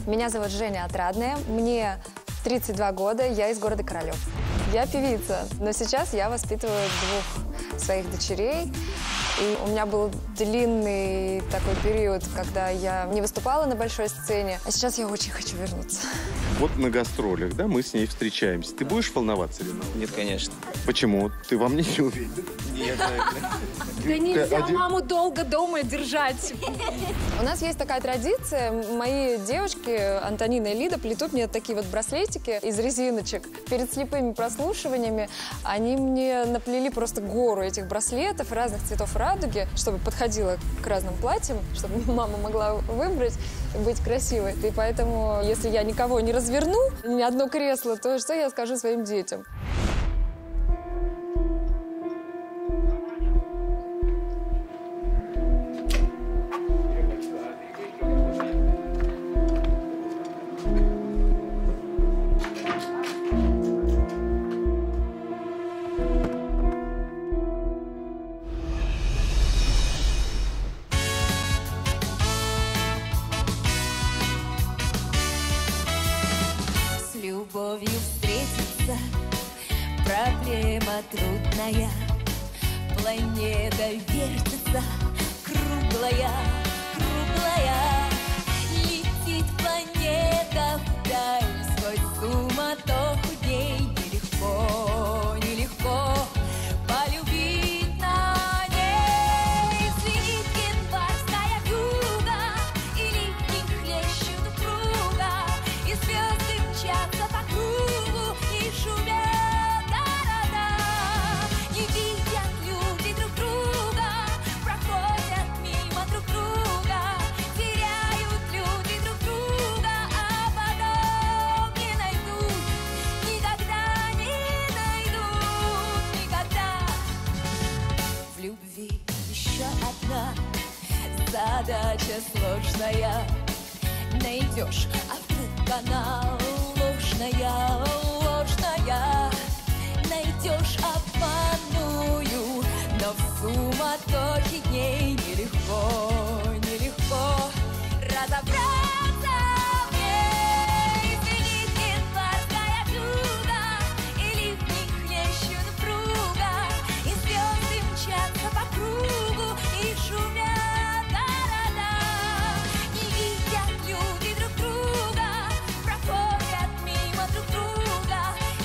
Меня зовут Женя Отрадная, мне 32 года, я из города Королёв. Я певица, но сейчас я воспитываю 2 своих дочерей. И у меня был длинный такой период, когда я не выступала на большой сцене, а сейчас я очень хочу вернуться. Вот на гастролях, да, мы с ней встречаемся. Ты будешь волноваться, Лена? Нет, конечно. Почему? Ты во мне не уверен? Нет, Да нельзя маму долго дома держать. У нас есть такая традиция. Мои девочки, Антонина и Лида, плетут мне такие вот браслетики из резиночек. Перед слепыми прослушиваниями они мне наплели просто гору этих браслетов разных цветов радуги, чтобы подходило к разным платьям, чтобы мама могла выбрать, быть красивой. И поэтому, если я никого не разверну, ни одно кресло, то что я скажу своим детям? Любовью встретиться проблема трудная. Планета вертится, круглая, круглая. Летит планета вдаль, сквозь суматоху дней. Нелегко, нелегко полюбить на ней. Звенит январская вьюга, и ливни хлещут круга, и звезды мчатся по кругу, и шумят города. Не видят люди друг друга, проходят мимо друг друга, теряют люди друг друга, а потом не найдут, никогда не найдут, никогда. В любви еще одна задача сложная. Найдешь, а вдруг она ложная, ложная. Найдешь обманную, но в суматохе дней нелегко, нелегко разобраться в ней. Звенит январская вьюга, и ливни хлещут пруга, и звезды мчатся по кругу, и шумят города. Не видят люди друг друга, проходят мимо друг друга,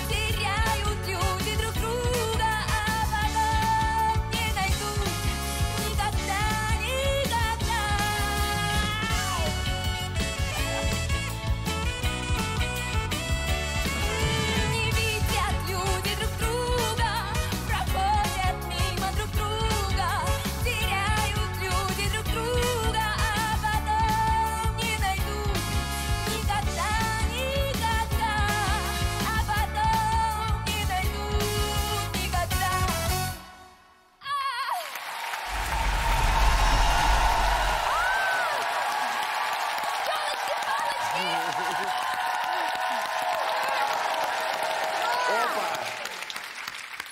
теряют люди друг друга, а потом не найдут, никогда, никогда. Не видят люди друг друга, проходят мимо друг друга, теряют люди друг друга, а потом не найдут, никогда, никогда, а потом не найдут, никогда.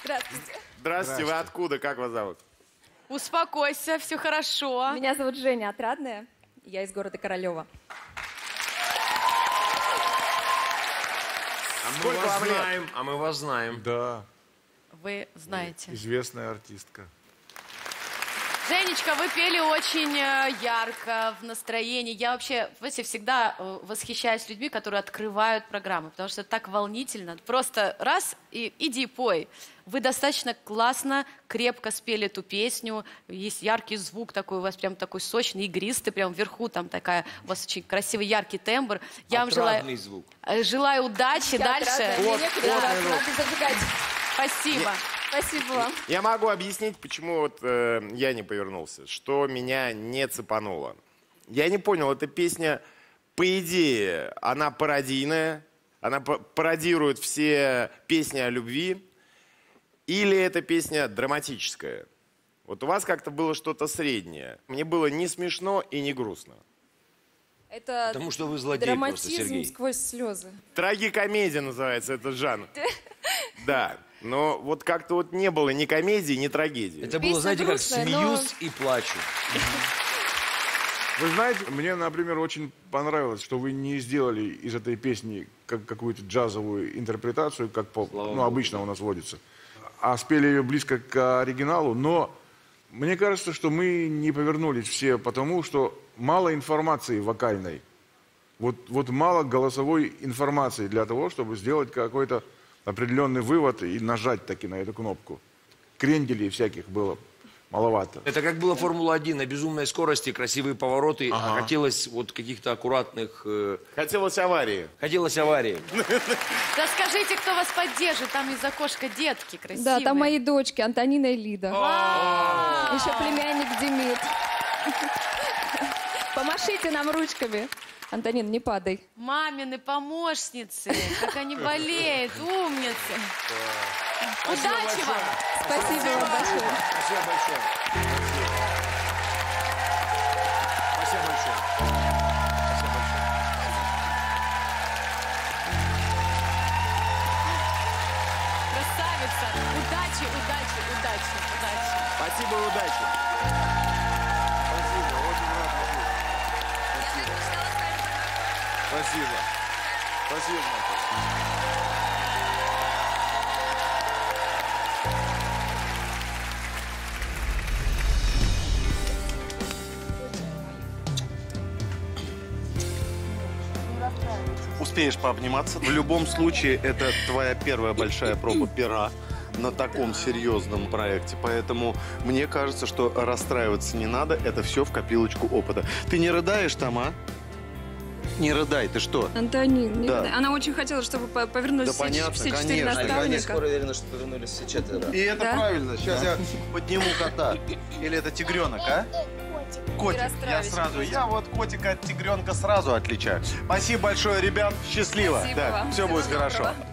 Здравствуйте. Здравствуйте, вы откуда? Как вас зовут? Успокойся, все хорошо. Меня зовут Женя Отрадная, я из города Королёва. Сколько вам лет? А мы вас знаем. Да, Вы знаете. известная артистка. Женечка, вы пели очень ярко, в настроении. Я вообще, знаете, всегда восхищаюсь людьми, которые открывают программы, потому что это так волнительно. Просто раз и иди пой. Вы достаточно классно, крепко спели эту песню. Есть яркий звук такой, у вас прям такой сочный, игристый, прям вверху там такая, у вас очень красивый, яркий тембр. Я вам Отрадный звук. желаю удачи дальше. Надо зажигать. Спасибо. Спасибо вам. Я могу объяснить, почему вот я не повернулся, что меня не цепануло. Я не понял, эта песня, по идее, она пародийная, она пародирует все песни о любви, или эта песня драматическая? Вот у вас как-то было что-то среднее. Мне было не смешно и не грустно. Это Потому что вы злодей просто, драматизм Сергей. сквозь слезы. Трагикомедия называется этот жанр. Да, но вот как-то вот не было ни комедии, ни трагедии. Это было, Песня знаете, как грустная, но- смеюсь и плачу. Вы знаете, мне, например, очень понравилось, что вы не сделали из этой песни какую-то джазовую интерпретацию, как обычно у нас водится, а спели ее близко к оригиналу, но мне кажется, что мы не повернулись все потому, что мало информации вокальной. Вот мало голосовой информации для того, чтобы сделать какой-то определенный вывод и нажать таки на эту кнопку. Кренделей всяких было маловато. Это как было Формула-1, на безумной скорости, красивые повороты, а хотелось вот каких-то аккуратных... Хотелось аварии. Хотелось аварии. Да скажите, кто вас поддержит, там из окошка детки красивые. Да, там мои дочки, Антонина и Лида. Еще племянник Демид. Помашите нам ручками. Антонин, не падай. Мамины помощницы, как они болеют, умницы. Удачи вам! Спасибо вам большое. Спасибо большое. Спасибо большое. Спасибо большое. Красавица! Удачи, удачи, удачи, удачи. Спасибо и удачи. Спасибо, очень рад вас. Спасибо. Спасибо, Наташа. Успеешь пообниматься. В любом случае, это твоя первая большая проба пера на таком серьезном проекте. Поэтому мне кажется, что расстраиваться не надо. Это все в копилочку опыта. Ты не рыдаешь там, а? Не рыдай, ты что? Антонин, не Да. рыдай. Она очень хотела, чтобы повернулись Да понятно, все четыре конечно. наставника. уверена, что повернулись все четверо. И это Да? правильно. Сейчас я подниму кота. Или это тигренок, а? Котик. Я вот котика от тигренка сразу отличаю. Спасибо большое, ребят. Счастливо. Спасибо Так, вам. все Всего будет хорошо. доброго.